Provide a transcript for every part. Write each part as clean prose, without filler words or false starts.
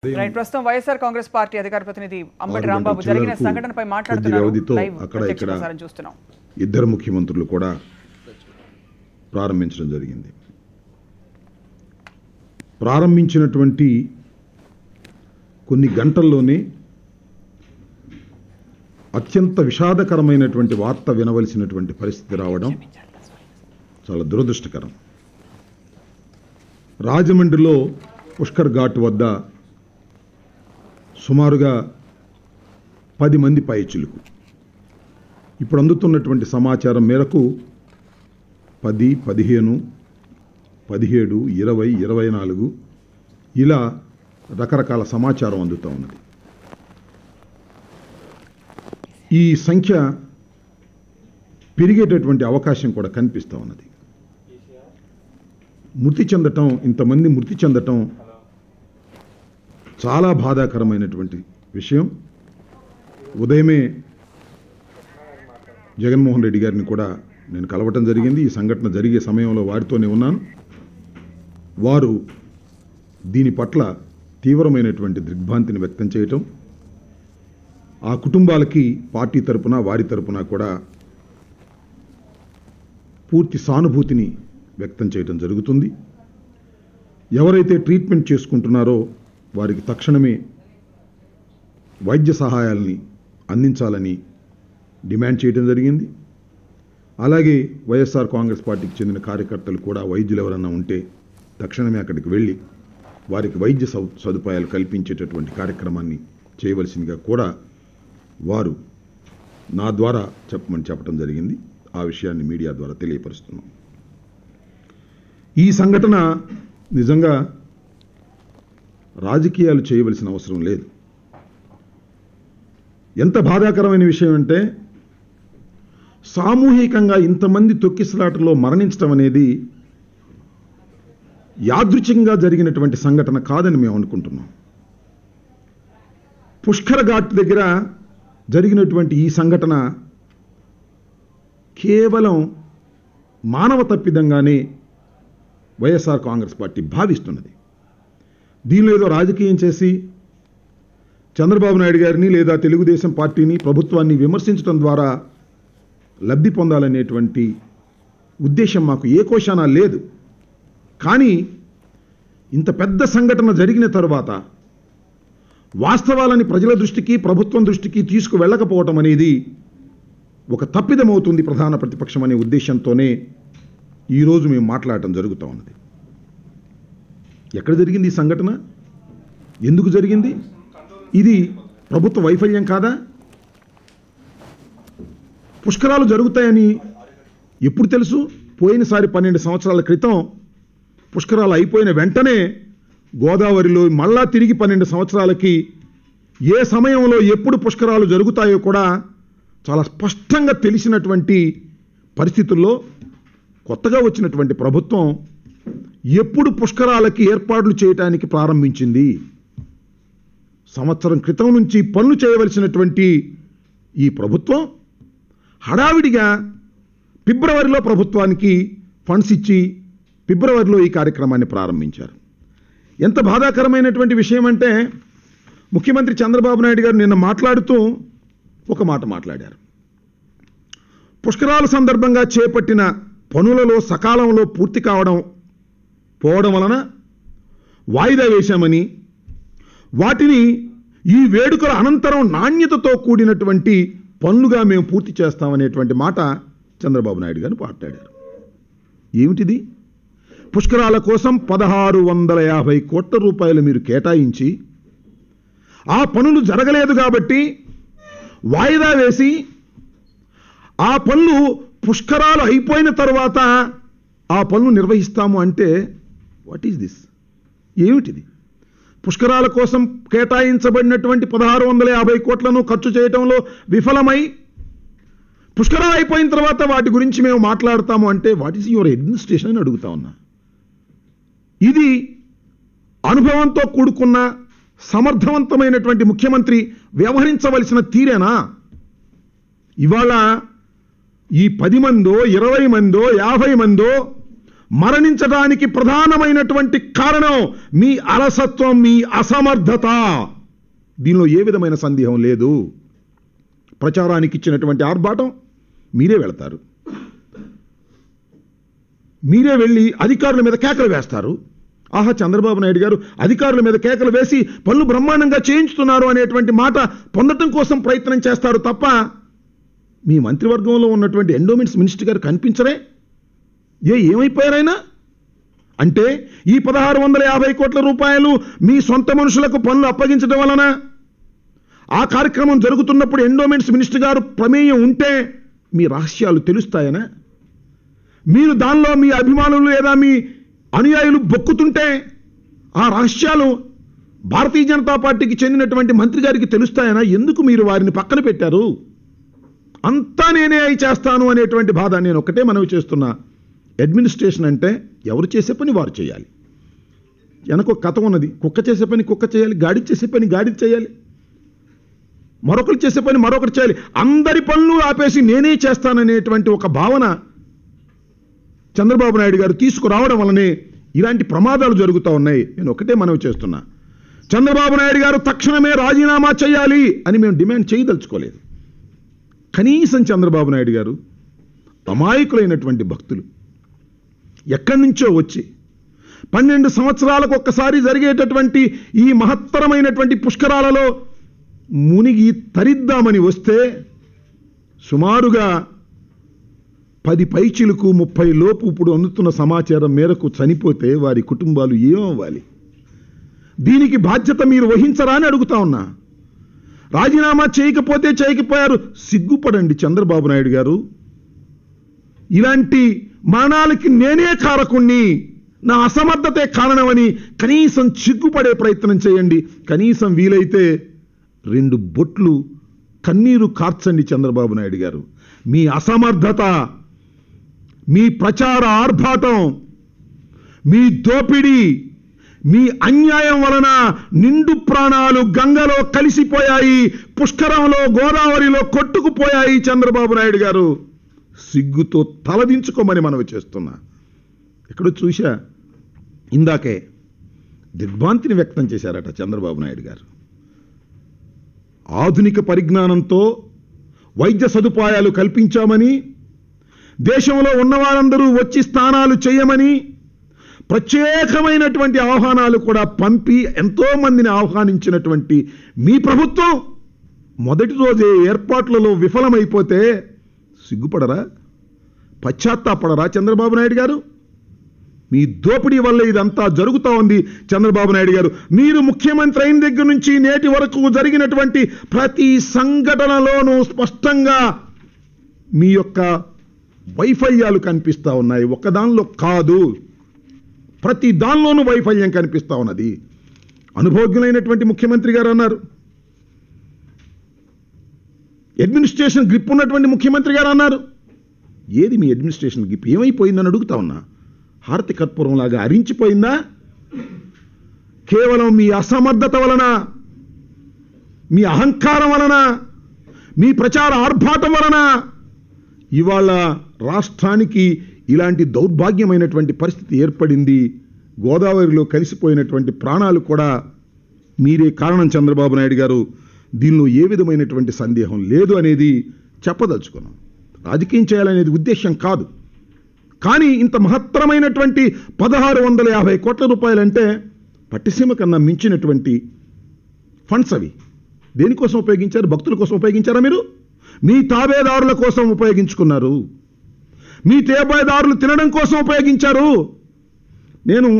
Right ప్రస్తుతం YSR Congress party అధికార ప్రతినిధి అంబటి రాంబాబు జరిగిన సంఘటనపై మాట్లాడుతున్నారు. లైవ్ ప్రత్యక్ష ప్రసారం చూస్తున్నాం. ఇద్దరు ముఖ్యమంత్రులు కూడా ప్రారంభించడం జరిగింది. ప్రారంభించినటువంటి కొన్ని గంటల్లోనే అత్యంత విషాదకరమైనటువంటి వార్త వినవలసినటువంటి పరిస్థితి రావడం చాలా దురదృష్టకరం. రాజమండ్రిలో పుష్కర్ ఘాట్ వద్ద సుమారుగా 10 మంది పైచిలుకు. ఇప్పుడు అందుతున్నటువంటి సమాచారం మేరకు 10, 15, 17, 20, 24 ఇలా రకరకాల సమాచారం అందుతూ ఉన్నది. ఈ సంఖ్య పెరిగేటటువంటి అవకాశం కూడా కనిపిస్తూ ఉన్నది. ఇంతమంది మృతి చెందటం చాలా బాధాకరమైనటువంటి విషయం. ఉదయమే జగన్మోహన్ రెడ్డి గారిని కూడా నేను కలవటం జరిగింది. ఈ సంఘటన జరిగే సమయంలో వారితోనే ఉన్నాను. వారు దీని పట్ల తీవ్రమైనటువంటి దిగ్భ్రాంతిని వ్యక్తం చేయటం, ఆ కుటుంబాలకి పార్టీ తరపున వారి తరపున కూడా పూర్తి సానుభూతిని వ్యక్తం చేయటం జరుగుతుంది. ఎవరైతే ట్రీట్మెంట్ చేసుకుంటున్నారో వారికి తక్షణమే వైద్య సహాయాల్ని అందించాలని డిమాండ్ చేయడం జరిగింది. అలాగే వైఎస్ఆర్ కాంగ్రెస్ పార్టీకి చెందిన కార్యకర్తలు కూడా వైద్యులు ఎవరన్నా ఉంటే తక్షణమే అక్కడికి వెళ్ళి వారికి వైద్య సదుపాయాలు కల్పించేటటువంటి కార్యక్రమాన్ని చేయవలసిందిగా కూడా వారు నా ద్వారా చెప్పడం జరిగింది. ఆ విషయాన్ని మీడియా ద్వారా తెలియపరుస్తున్నాం. ఈ సంఘటన నిజంగా రాజకీయాలు చేయవలసిన అవసరం లేదు. ఎంత బాధాకరమైన విషయం అంటే సామూహికంగా ఇంతమంది తొక్కిసలాటలో మరణించడం అనేది యాదృచ్ఛికంగా జరిగినటువంటి సంఘటన కాదని మేము అనుకుంటున్నాం. పుష్కర్ ఘాట్ దగ్గర జరిగినటువంటి ఈ సంఘటన కేవలం మానవ తప్పిదంగానే వైఎస్ఆర్ కాంగ్రెస్ పార్టీ భావిస్తున్నది. దీనిలో ఏదో రాజకీయం చేసి చంద్రబాబు నాయుడు గారిని లేదా తెలుగుదేశం పార్టీని, ప్రభుత్వాన్ని విమర్శించడం ద్వారా లబ్ధి పొందాలనేటువంటి ఉద్దేశం మాకు ఏ కోశానా లేదు. కానీ ఇంత పెద్ద సంఘటన జరిగిన తరువాత వాస్తవాలని ప్రజల దృష్టికి, ప్రభుత్వం దృష్టికి తీసుకువెళ్ళకపోవటం అనేది ఒక తప్పిదమవుతుంది ప్రధాన ప్రతిపక్షం అనే ఉద్దేశంతోనే ఈరోజు మేము మాట్లాడటం జరుగుతూ ఉన్నది. ఎక్కడ జరిగింది ఈ సంఘటన? ఎందుకు జరిగింది? ఇది ప్రభుత్వ వైఫల్యం కాదా? పుష్కరాలు జరుగుతాయని ఎప్పుడు తెలుసు? పోయినసారి 12 సంవత్సరాల క్రితం పుష్కరాలు అయిపోయిన వెంటనే గోదావరిలో మళ్ళా తిరిగి 12 సంవత్సరాలకి ఏ సమయంలో ఎప్పుడు పుష్కరాలు జరుగుతాయో కూడా చాలా స్పష్టంగా తెలిసినటువంటి పరిస్థితుల్లో కొత్తగా వచ్చినటువంటి ప్రభుత్వం ఎప్పుడు పుష్కరాలకి ఏర్పాట్లు చేయడానికి ప్రారంభించింది? సంవత్సరం క్రితం నుంచి పనులు చేయవలసినటువంటి ఈ ప్రభుత్వం హడావిడిగా ఫిబ్రవరిలో ప్రభుత్వానికి ఫండ్స్ ఇచ్చి ఫిబ్రవరిలో ఈ కార్యక్రమాన్ని ప్రారంభించారు. ఎంత బాధాకరమైనటువంటి విషయం అంటే ముఖ్యమంత్రి చంద్రబాబు నాయుడు గారు నిన్న మాట్లాడుతూ ఒక మాట మాట్లాడారు. పుష్కరాల సందర్భంగా చేపట్టిన పనులలో సకాలంలో పూర్తి పోవడం వలన వాయిదా వేశామని, వాటిని ఈ వేడుకల అనంతరం నాణ్యతతో కూడినటువంటి పనులుగా మేము పూర్తి చేస్తామనేటువంటి మాట చంద్రబాబు నాయుడు గారు మాట్లాడారు. ఏమిటిది? పుష్కరాల కోసం 1650 కోట్ల రూపాయలు మీరు కేటాయించి ఆ పనులు జరగలేదు కాబట్టి వాయిదా వేసి ఆ పనులు పుష్కరాలు అయిపోయిన తర్వాత ఆ పనులు నిర్వహిస్తాము అంటే వాట్ ఈజ్ దిస్? ఏమిటిది? పుష్కరాల కోసం కేటాయించబడినటువంటి 1650 కోట్లను ఖర్చు చేయడంలో విఫలమై పుష్కరాలు అయిపోయిన తర్వాత వాటి గురించి మేము మాట్లాడతాము అంటే వాట్ ఈజ్ యువర్ అడ్మినిస్ట్రేషన్ అని అడుగుతా ఉన్నా. ఇది అనుభవంతో కూడుకున్న సమర్థవంతమైనటువంటి ముఖ్యమంత్రి వ్యవహరించవలసిన తీరేనా? ఇవాళ ఈ 10 మందో 20 మందో 50 మందో మరణించడానికి ప్రధానమైనటువంటి కారణం మీ అలసత్వం, మీ అసమర్థత. దీనిలో ఏ విధమైన సందేహం లేదు. ప్రచారానికి ఇచ్చినటువంటి ఆర్భాటం మీరే వెళతారు, మీరే వెళ్ళి అధికారుల మీద కేకలు వేస్తారు. ఆహా, చంద్రబాబు నాయుడు గారు అధికారుల మీద కేకలు వేసి పనులు బ్రహ్మాండంగా చేయించుతున్నారు అనేటువంటి మాట పొందటం కోసం ప్రయత్నం చేస్తారు తప్ప మీ మంత్రివర్గంలో ఉన్నటువంటి ఎండోమెంట్స్ మినిస్టర్ గారు కనిపించరే? ఏమైపోయారైనా? అంటే ఈ 1650 కోట్ల రూపాయలు మీ సొంత మనుషులకు పనులు అప్పగించడం వలన ఆ కార్యక్రమం జరుగుతున్నప్పుడు ఎండోమెంట్స్ మినిస్టర్ గారు ప్రమేయం ఉంటే మీ రహస్యాలు తెలుస్తాయనా? మీరు దానిలో మీ అభిమానులు లేదా మీ అనుయాయులు బొక్కుతుంటే ఆ రహస్యాలు భారతీయ జనతా పార్టీకి చెందినటువంటి మంత్రి గారికి తెలుస్తాయనా? ఎందుకు మీరు వారిని పక్కన పెట్టారు? అంతా నేనే అయి చేస్తాను అనేటువంటి బాధ. నేను ఒకటే మనవి చేస్తున్నా, అడ్మినిస్ట్రేషన్ అంటే ఎవరు చేసే పని వారు చేయాలి. వెనక ఒక కథ ఉన్నది, కుక్క చేసే పని కుక్క చేయాలి, గాడి చేసే పని గాడి చేయాలి, మరొకరు చేసే పని మరొకరు చేయాలి. అందరి పనులు ఆపేసి నేనే చేస్తాననేటువంటి ఒక భావన చంద్రబాబు నాయుడు గారు తీసుకురావడం వల్లనే ఇలాంటి ప్రమాదాలు జరుగుతూ ఉన్నాయి. నేను ఒకటే మనవి చేస్తున్నా, చంద్రబాబు నాయుడు గారు తక్షణమే రాజీనామా చేయాలి అని మేము డిమాండ్ చేయదలుచుకోలేదు. కనీసం చంద్రబాబు నాయుడు గారు అమాయకులైనటువంటి భక్తులు ఎక్కడి నుంచో వచ్చి 12 సంవత్సరాలకు ఒక్కసారి జరిగేటటువంటి ఈ మహత్తరమైనటువంటి పుష్కరాలలో మునిగి తరిద్దామని వస్తే సుమారుగా 10 పైచిలకు 30 లోపు ఇప్పుడు అందుతున్న సమాచారం మేరకు చనిపోతే వారి కుటుంబాలు ఏమవ్వాలి? దీనికి బాధ్యత మీరు వహించరా అని అడుగుతా ఉన్నా. రాజీనామా చేయకపోతే చేయకపోయారు, సిగ్గుపడండి చంద్రబాబు నాయుడు గారు. ఇలాంటి మరణాలకి నేనే కారకుణ్ణి, నా అసమర్థతే కారణమని కనీసం సిగ్గుపడే ప్రయత్నం చేయండి. కనీసం వీలైతే 2 బొట్లు కన్నీరు కార్చండి చంద్రబాబు నాయుడు గారు. మీ అసమర్థత, మీ ప్రచార ఆర్భాటం, మీ దోపిడీ, మీ అన్యాయం వలన నిండు ప్రాణాలు గంగలో కలిసిపోయాయి, పుష్కరంలో గోదావరిలో కొట్టుకుపోయాయి. చంద్రబాబు నాయుడు గారు సిగ్గుతో తలదించుకోమని మనవి చేస్తున్నా. ఎక్కడో చూశా, ఇందాకే దిగ్భ్రాంతిని వ్యక్తం చేశారట చంద్రబాబు నాయుడు గారు. ఆధునిక పరిజ్ఞానంతో వైద్య సదుపాయాలు కల్పించామని, దేశంలో ఉన్నవారందరూ వచ్చి స్నానాలు చేయమని ప్రత్యేకమైనటువంటి ఆహ్వానాలు కూడా పంపి ఎంతో మందిని ఆహ్వానించినటువంటి మీ ప్రభుత్వం మొదటి రోజే ఏర్పాట్లలో విఫలమైపోతే సిగ్గుపడరా? పశ్చాత్తాపడరా చంద్రబాబు నాయుడు గారు? మీ దోపిడీ వల్ల ఇదంతా జరుగుతూ ఉంది. చంద్రబాబు నాయుడు గారు, మీరు ముఖ్యమంత్రి అయిన దగ్గర నుంచి నేటి వరకు జరిగినటువంటి ప్రతి సంఘటనలోనూ స్పష్టంగా మీ యొక్క వైఫల్యాలు కనిపిస్తూ ఉన్నాయి. ఒక్కదానిలో కాదు, ప్రతి దానిలోనూ వైఫల్యం కనిపిస్తూ ఉన్నది. అనుభవజ్ఞులైనటువంటి ముఖ్యమంత్రి గారు అన్నారు, అడ్మినిస్ట్రేషన్ గ్రిప్ ఉన్నటువంటి ముఖ్యమంత్రి గారు అన్నారు. ఏది మీ అడ్మినిస్ట్రేషన్ గ్రిప్? ఏమైపోయిందని అడుగుతా ఉన్నా. హారతి కర్పూరంలాగా అరించిపోయిందా? కేవలం మీ అసమర్థత వలన, మీ అహంకారం వలన, మీ ప్రచార ఆర్భాటం వలన ఇవాళ రాష్ట్రానికి ఇలాంటి దౌర్భాగ్యమైనటువంటి పరిస్థితి ఏర్పడింది. గోదావరిలో కలిసిపోయినటువంటి ప్రాణాలు కూడా మీరే కారణం చంద్రబాబు నాయుడు గారు. దీనిలో ఏ విధమైనటువంటి సందేహం లేదు అనేది చెప్పదలుచుకున్నాం. రాజకీయం చేయాలనేది ఉద్దేశం కాదు. కానీ ఇంత మహత్తరమైనటువంటి 1650 కోట్ల రూపాయలంటే పట్టిసీమ కన్నా మించినటువంటి ఫండ్స్. అవి దేనికోసం ఉపయోగించారు? భక్తుల కోసం ఉపయోగించారా? మీరు మీ తాబేదారుల కోసం ఉపయోగించుకున్నారు. మీ తేబేదారులు తినడం కోసం ఉపయోగించారు. నేను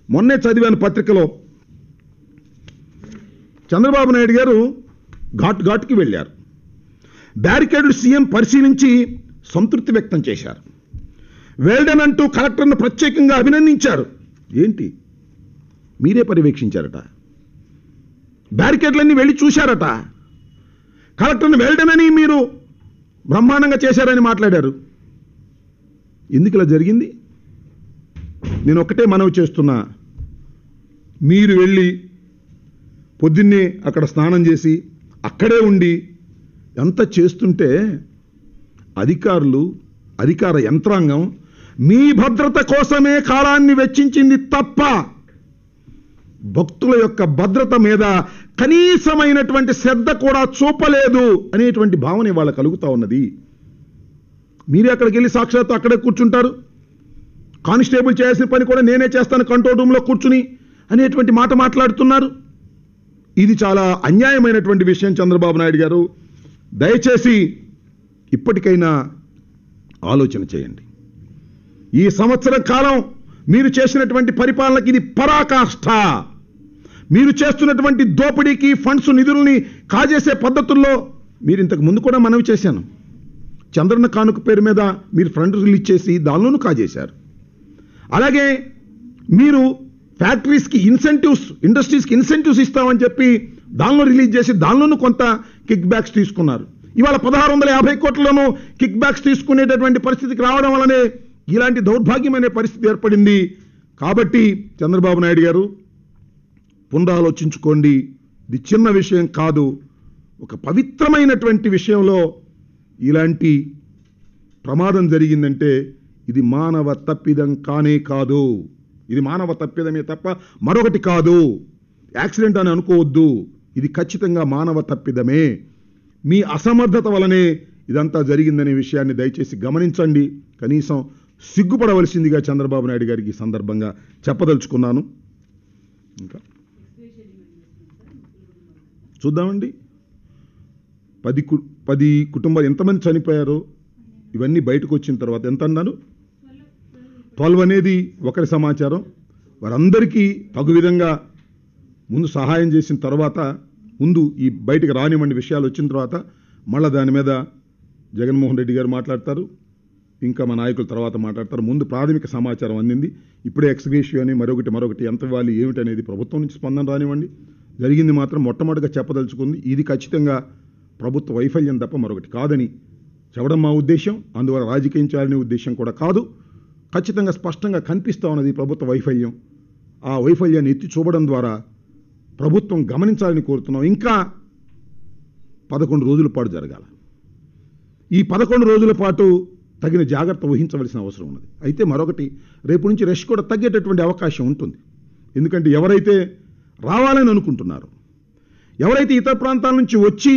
మొన్నే చదివాను పత్రికలో, చంద్రబాబు నాయుడు గారు ఘాట్కి వెళ్ళారు. బ్యారికేడ్లు సీఎం పరిశీలించి సంతృప్తి వ్యక్తం చేశారు. వెల్డన్ అంటూ కలెక్టర్ను ప్రత్యేకంగా అభినందించారు. ఏంటి, మీరే పర్యవేక్షించారట, బ్యారికేడ్లన్నీ వెళ్ళి చూశారట, కలెక్టర్ను వెల్డన్ అని మీరు బ్రహ్మాండంగా చేశారని మాట్లాడారు. ఎందుకు ఇలా జరిగింది? నేను ఒకటే మనవి చేస్తున్నా, మీరు వెళ్ళి పొద్దున్నే అక్కడ స్నానం చేసి అక్కడే ఉండి ఎంత చేస్తుంటే అధికారులు, అధికార యంత్రాంగం మీ భద్రత కోసమే కాలాన్ని వెచ్చించింది తప్ప భక్తుల యొక్క భద్రత మీద కనీసమైనటువంటి శ్రద్ధ కూడా చూపలేదు అనేటువంటి భావన ఇవాళ కలుగుతా ఉన్నది. మీరే అక్కడికి వెళ్ళి సాక్షాత్తు అక్కడే కూర్చుంటారు. కానిస్టేబుల్ చేయాల్సిన పని కూడా నేనే చేస్తాను కంట్రోల్ రూమ్లో కూర్చుని అనేటువంటి మాట మాట్లాడుతున్నారు. ఇది చాలా అన్యాయమైనటువంటి విషయం. చంద్రబాబు నాయుడు గారు, దయచేసి ఇప్పటికైనా ఆలోచన చేయండి. ఈ సంవత్సరం కాలం మీరు చేసినటువంటి పరిపాలనకి ఇది పరాకాష్ఠ. మీరు చేస్తున్నటువంటి దోపిడీకి, ఫండ్స్ నిధుల్ని కాజేసే పద్ధతుల్లో మీరు ఇంతకు ముందు కూడా మనవి చేశాను. చంద్రన్న కానుక పేరు మీద మీరు ఫండ్ రిలీజ్ చేసి దానిలోనూ కాజేశారు. అలాగే మీరు ఫ్యాక్టరీస్కి ఇన్సెంటివ్స్, ఇండస్ట్రీస్కి ఇన్సెంటివ్స్ ఇస్తామని చెప్పి దానిలో రిలీజ్ చేసి దానిలోనూ కొంత కిక్ బ్యాక్స్ తీసుకున్నారు. ఇవాళ 1650 కోట్లలోనూ కిక్ బ్యాక్స్ తీసుకునేటటువంటి పరిస్థితికి రావడం వల్లనే ఇలాంటి దౌర్భాగ్యమైన పరిస్థితి ఏర్పడింది. కాబట్టి చంద్రబాబు నాయుడు గారు పునరాలోచించుకోండి. ఇది చిన్న విషయం కాదు. ఒక పవిత్రమైనటువంటి విషయంలో ఇలాంటి ప్రమాదం జరిగిందంటే ఇది మానవ తప్పిదం కానే కాదు. ఇది మానవ తప్పిదమే తప్ప మరొకటి కాదు. యాక్సిడెంట్ అని అనుకోవద్దు. ఇది ఖచ్చితంగా మానవ తప్పిదమే. మీ అసమర్థత వలనే ఇదంతా జరిగిందనే విషయాన్ని దయచేసి గమనించండి. కనీసం సిగ్గుపడవలసిందిగా చంద్రబాబు నాయుడు గారికి ఈ సందర్భంగా చెప్పదలుచుకున్నాను. ఇంకా చూద్దామండి. 10 కుటుంబాలు ఎంతమంది చనిపోయారో ఇవన్నీ బయటకు వచ్చిన తర్వాత ఎంత అన్నారు? 12 అనేది ఒకరి సమాచారం. వారందరికీ తగు విధంగా ముందు సహాయం చేసిన తర్వాత, ముందు ఈ బయటకు రానివ్వండి విషయాలు వచ్చిన తర్వాత మళ్ళీ దాని మీద జగన్మోహన్ రెడ్డి గారు మాట్లాడతారు, ఇంకా మా నాయకుల తర్వాత మాట్లాడతారు. ముందు ప్రాథమిక సమాచారం అందింది. ఇప్పుడే ఎక్స్గ్రేషియో అని మరొకటి ఎంత ఇవ్వాలి ఏమిటి అనేది ప్రభుత్వం నుంచి స్పందన రానివ్వండి. జరిగింది మాత్రం మొట్టమొదటిగా చెప్పదలుచుకుంది ఇది ఖచ్చితంగా ప్రభుత్వ వైఫల్యం తప్ప మరొకటి కాదని చెప్పడం మా ఉద్దేశం. అందువల్ల రాజకీయం చేయాలనే ఉద్దేశం కూడా కాదు. ఖచ్చితంగా స్పష్టంగా కనిపిస్తూ ఉన్నది ప్రభుత్వ వైఫల్యం. ఆ వైఫల్యాన్ని ఎత్తి చూపడం ద్వారా ప్రభుత్వం గమనించాలని కోరుతున్నాం. ఇంకా 11 రోజుల పాటు జరగాల. ఈ 11 రోజుల పాటు తగిన జాగ్రత్త వహించవలసిన అవసరం ఉన్నది. అయితే మరొకటి, రేపు నుంచి రష్ కూడా తగ్గేటటువంటి అవకాశం ఉంటుంది. ఎందుకంటే ఎవరైతే రావాలని అనుకుంటున్నారో, ఎవరైతే ఇతర ప్రాంతాల నుంచి వచ్చి